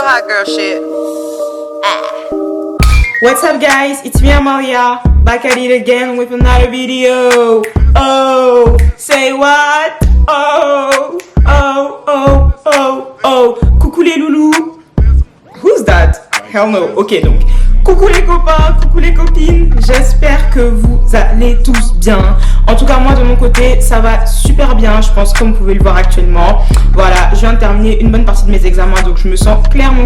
hot girl shit. What's up guys, it's me Amalia, back at it again with another video. Oh, say what? Oh, oh, oh, oh, oh. Coucou les loulous. Who's that? Hell no. Ok, donc, coucou les copains, coucou les copines. J'espère que vous allez tous bien. En tout cas, moi de mon côté, ça va super bien, je pense, comme vous pouvez le voir actuellement. Voilà, je viens de terminer une bonne partie de mes examens, donc je me sens clairement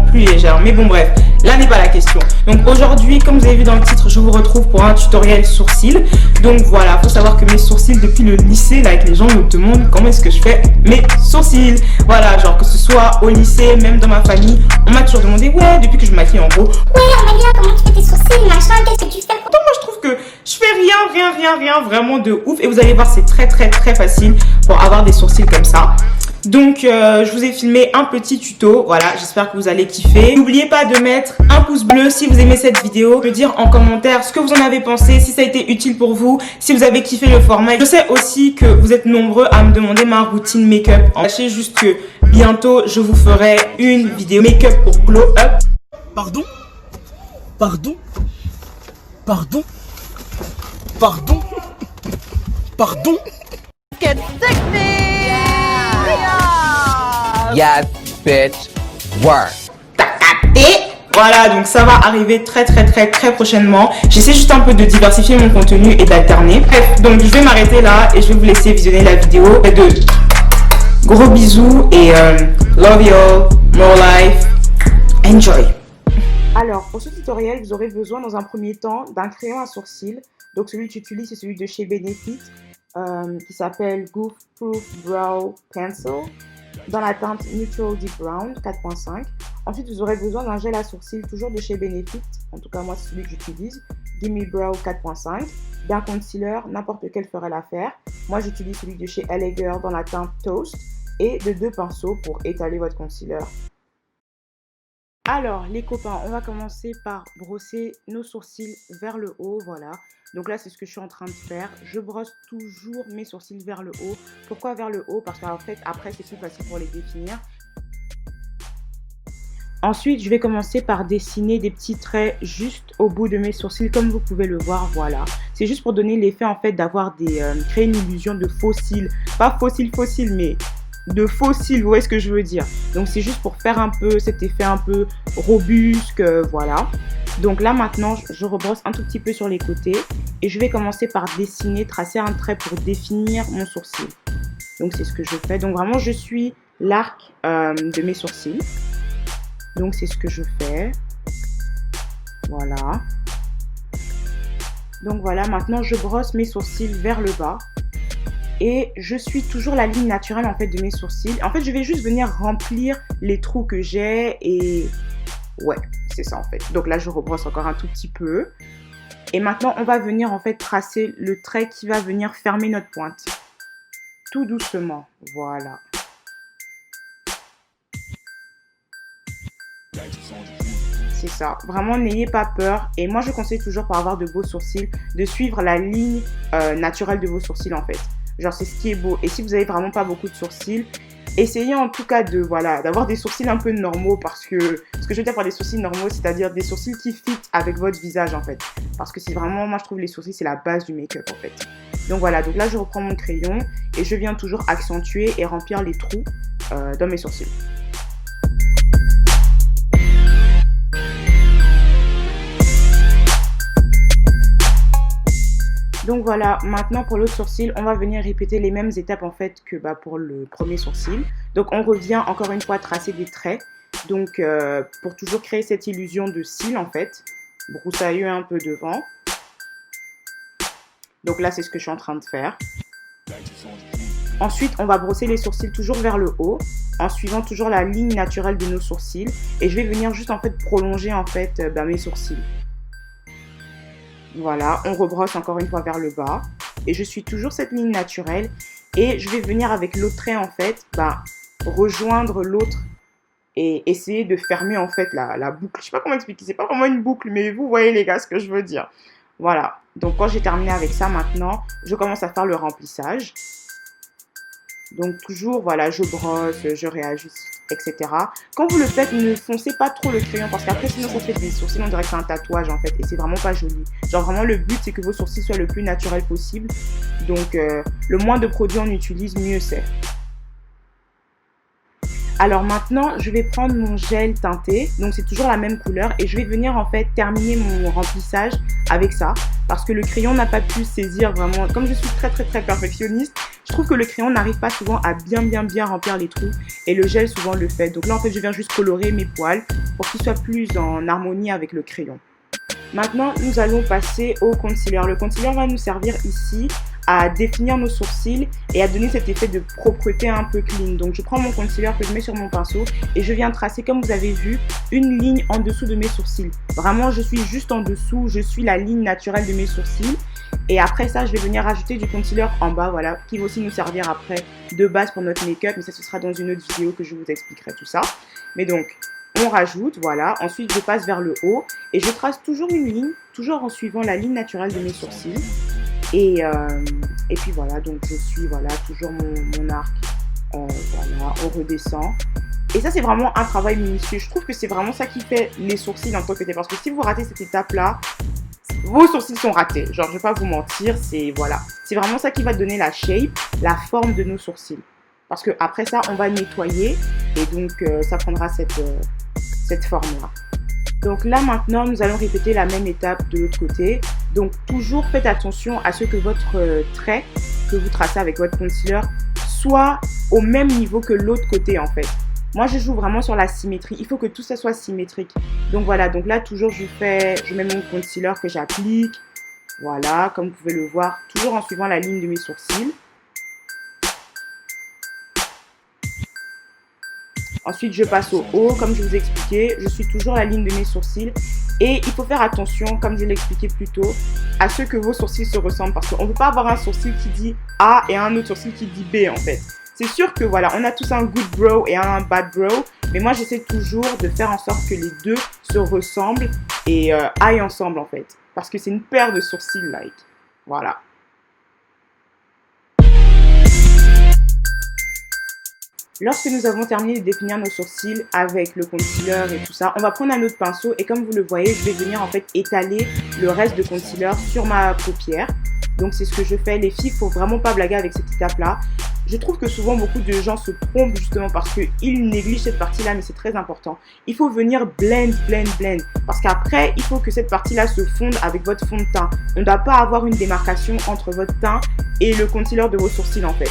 plus légère. Mais bon, bref, là n'est pas la question. Donc aujourd'hui, comme vous avez vu dans le titre, je vous retrouve pour un tutoriel sourcils. Donc voilà, faut savoir que mes sourcils, depuis le lycée, là, avec les gens me demandent comment est-ce que je fais mes sourcils. Voilà, genre que ce soit au lycée, même dans ma famille, on m'a toujours demandé, ouais, depuis que je me maquille en gros. Ouais, Amalia, comment tu fais tes sourcils, machin, qu'est-ce que tu fais? Pourtant, moi, je trouve que je fais rien vraiment de ouf. Et vous allez voir, c'est très facile pour avoir des sourcils comme ça. Donc, je vous ai filmé un petit tuto. Voilà, j'espère que vous allez kiffer. N'oubliez pas de mettre un pouce bleu si vous aimez cette vidéo. Me dire en commentaire ce que vous en avez pensé, si ça a été utile pour vous, si vous avez kiffé le format. Je sais aussi que vous êtes nombreux à me demander ma routine make-up. Sachez juste que bientôt, je vous ferai une vidéo make-up pour glow up. Pardon? Pardon? Pardon? Pardon? Pardon? Get sick me! Yes, bitch, work. Et voilà, donc ça va arriver très prochainement. J'essaie juste un peu de diversifier mon contenu et d'alterner. Bref, donc je vais m'arrêter là et je vais vous laisser visionner la vidéo. Gros bisous et love you all, more life, enjoy. Alors, pour ce tutoriel, vous aurez besoin dans un premier temps d'un crayon à sourcils. Donc celui que j'utilise, c'est celui de chez Benefit qui s'appelle Goof Proof Brow Pencil dans la teinte Neutral Deep Brown 4.5. Ensuite, vous aurez besoin d'un gel à sourcils toujours de chez Benefit. En tout cas, moi, c'est celui que j'utilise. Gimme Brow 4.5. D'un concealer, n'importe quel ferait l'affaire. Moi, j'utilise celui de chez LA Girl dans la teinte Toast. Et de 2 pinceaux pour étaler votre concealer. Alors, les copains, on va commencer par brosser nos sourcils vers le haut, voilà. Donc là, c'est ce que je suis en train de faire. Je brosse toujours mes sourcils vers le haut. Pourquoi vers le haut? Parce qu'en fait, après, c'est plus facile pour les définir. Ensuite, je vais commencer par dessiner des petits traits juste au bout de mes sourcils, comme vous pouvez le voir, voilà. C'est juste pour donner l'effet, en fait, d'avoir créer une illusion de faux cils. Pas fossile, mais de faux cils, vous voyez ce que je veux dire. Donc c'est juste pour faire un peu cet effet un peu robuste, voilà. Donc là maintenant je rebrosse un tout petit peu sur les côtés et je vais commencer par dessiner, tracer un trait pour définir mon sourcil. Donc c'est ce que je fais. Donc vraiment je suis l'arc de mes sourcils. Donc c'est ce que je fais. Voilà. Donc voilà, maintenant je brosse mes sourcils vers le bas. Et je suis toujours la ligne naturelle en fait de mes sourcils. En fait, je vais juste venir remplir les trous que j'ai et ouais, c'est ça en fait. Donc là, je rebrosse encore un tout petit peu. Et maintenant, on va venir en fait tracer le trait qui va venir fermer notre pointe. Tout doucement, voilà. C'est ça, vraiment n'ayez pas peur. Et moi, je conseille toujours pour avoir de beaux sourcils de suivre la ligne naturelle de vos sourcils en fait. Genre, c'est ce qui est beau. Et si vous n'avez vraiment pas beaucoup de sourcils, essayez en tout cas d'avoir des sourcils un peu normaux. Parce que ce que je veux dire par des sourcils normaux, c'est-à-dire des sourcils qui fit avec votre visage en fait. Parce que c'est vraiment, moi je trouve les sourcils, c'est la base du make-up en fait. Donc voilà, donc là je reprends mon crayon et je viens toujours accentuer et remplir les trous dans mes sourcils. Donc voilà, maintenant pour l'autre sourcil, on va venir répéter les mêmes étapes en fait que pour le premier sourcil. Donc on revient encore une fois tracer des traits. Donc pour toujours créer cette illusion de cils en fait. Broussailleux un peu devant. Donc là c'est ce que je suis en train de faire. Ensuite on va brosser les sourcils toujours vers le haut. En suivant toujours la ligne naturelle de nos sourcils. Et je vais venir juste en fait prolonger en fait mes sourcils. Voilà, on rebrosse encore une fois vers le bas. Et je suis toujours cette ligne naturelle. Et je vais venir avec l'autre trait en fait, rejoindre l'autre. Et essayer de fermer en fait la boucle. Je sais pas comment expliquer, c'est pas vraiment une boucle, mais vous voyez les gars ce que je veux dire. Voilà, donc quand j'ai terminé avec ça maintenant, je commence à faire le remplissage. Donc toujours, voilà, je brosse, je réajuste etc. Quand vous le faites, ne foncez pas trop le crayon parce qu'après sinon ça fait des sourcils, on dirait que c'est un tatouage en fait et c'est vraiment pas joli. Genre vraiment le but c'est que vos sourcils soient le plus naturel possible. Donc le moins de produits on utilise, mieux c'est. Alors maintenant, je vais prendre mon gel teinté, donc c'est toujours la même couleur et je vais venir en fait terminer mon remplissage avec ça parce que le crayon n'a pas pu saisir vraiment, comme je suis très perfectionniste, je trouve que le crayon n'arrive pas souvent à bien remplir les trous et le gel souvent le fait. Donc là en fait je viens juste colorer mes poils pour qu'ils soient plus en harmonie avec le crayon. Maintenant, nous allons passer au concealer. Le concealer va nous servir ici à définir nos sourcils et à donner cet effet de propreté un peu clean. Donc, je prends mon concealer que je mets sur mon pinceau et je viens tracer, comme vous avez vu, une ligne en dessous de mes sourcils. Vraiment, je suis juste en dessous, je suis la ligne naturelle de mes sourcils. Et après ça, je vais venir rajouter du concealer en bas, voilà, qui va aussi nous servir après de base pour notre make-up. Mais ça, ce sera dans une autre vidéo que je vous expliquerai tout ça. Mais donc, on rajoute, voilà. Ensuite, je passe vers le haut et je trace toujours une ligne, toujours en suivant la ligne naturelle de mes sourcils. Et puis voilà, donc je suis, voilà, toujours mon arc. Voilà, on redescend. Et ça, c'est vraiment un travail minutieux. Je trouve que c'est vraiment ça qui fait les sourcils en tant que tel. Parce que si vous ratez cette étape-là, vos sourcils sont ratés. Genre, je vais pas vous mentir, c'est voilà. C'est vraiment ça qui va donner la shape, la forme de nos sourcils. Parce que après ça, on va nettoyer et donc ça prendra cette forme-là. Donc là maintenant, nous allons répéter la même étape de l'autre côté. Donc toujours faites attention à ce que votre trait que vous tracez avec votre concealer soit au même niveau que l'autre côté en fait. Moi je joue vraiment sur la symétrie, il faut que tout ça soit symétrique. Donc voilà, donc là toujours je mets mon concealer que j'applique. Voilà, comme vous pouvez le voir, toujours en suivant la ligne de mes sourcils. Ensuite, je passe au haut, comme je vous ai expliqué, je suis toujours la ligne de mes sourcils. Et il faut faire attention, comme je l'ai expliqué plus tôt, à ce que vos sourcils se ressemblent. Parce qu'on ne peut pas avoir un sourcil qui dit A et un autre sourcil qui dit B en fait. C'est sûr que voilà, on a tous un good brow et un bad brow. Mais moi, j'essaie toujours de faire en sorte que les deux se ressemblent et aillent ensemble en fait. Parce que c'est une paire de sourcils, like. Voilà. Lorsque nous avons terminé de définir nos sourcils avec le concealer et tout ça, on va prendre un autre pinceau et comme vous le voyez, je vais venir en fait étaler le reste de concealer sur ma paupière. Donc c'est ce que je fais. Les filles, il ne faut vraiment pas blaguer avec cette étape-là. Je trouve que souvent beaucoup de gens se trompent justement parce qu'ils négligent cette partie-là, mais c'est très important. Il faut venir blend. Parce qu'après, il faut que cette partie-là se fonde avec votre fond de teint. On ne doit pas avoir une démarcation entre votre teint et le concealer de vos sourcils en fait.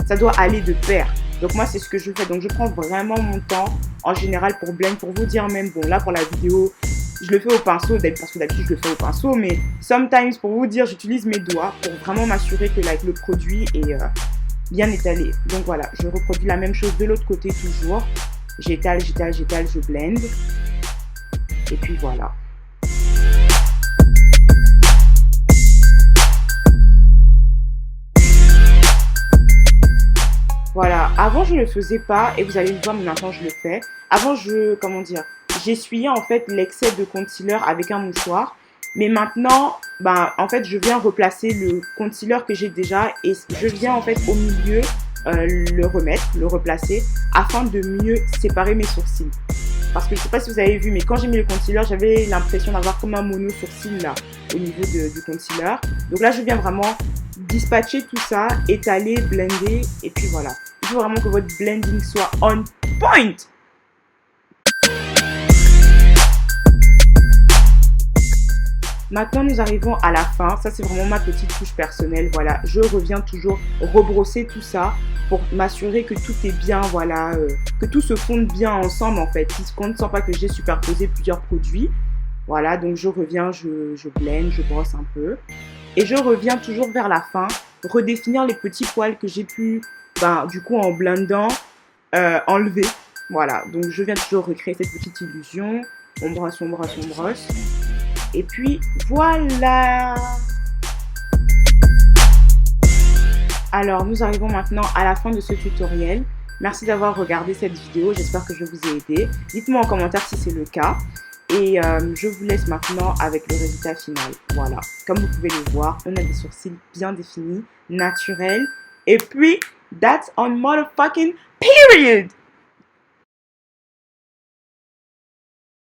Ça doit aller de pair. Donc moi c'est ce que je fais. Donc je prends vraiment mon temps en général pour blend, pour vous dire même, bon là pour la vidéo, je le fais au pinceau, parce que d'habitude je le fais au pinceau, mais sometimes pour vous dire, j'utilise mes doigts pour vraiment m'assurer que like, le produit est bien étalé. Donc voilà, je reproduis la même chose de l'autre côté toujours. J'étale, je blend. Et puis voilà. Voilà, avant je ne le faisais pas et vous allez le voir mais maintenant je le fais. Avant j'essuyais en fait l'excès de concealer avec un mouchoir. Mais maintenant, en fait je viens replacer le concealer que j'ai déjà et je viens en fait au milieu le replacer afin de mieux séparer mes sourcils. Parce que je ne sais pas si vous avez vu, mais quand j'ai mis le concealer, j'avais l'impression d'avoir comme un mono sourcil là au niveau du concealer. Donc là je viens vraiment dispatcher tout ça, étaler, blender et puis voilà. Il faut vraiment que votre blending soit on point. Maintenant nous arrivons à la fin, ça c'est vraiment ma petite touche personnelle, voilà. Je reviens toujours rebrosser tout ça pour m'assurer que tout est bien, voilà, que tout se fonde bien ensemble en fait, qu'on ne sent pas que j'ai superposé plusieurs produits. Voilà, donc je reviens, je blende, je brosse un peu. Et je reviens toujours vers la fin, redéfinir les petits poils que j'ai pu, du coup en blendant, enlever. Voilà, donc je viens toujours recréer cette petite illusion. On brosse. Et puis voilà. Alors nous arrivons maintenant à la fin de ce tutoriel. Merci d'avoir regardé cette vidéo, j'espère que je vous ai aidé. Dites-moi en commentaire si c'est le cas. Et je vous laisse maintenant avec le résultat final. Voilà, comme vous pouvez le voir, on a des sourcils bien définis, naturels. Et puis, that's on motherfucking period!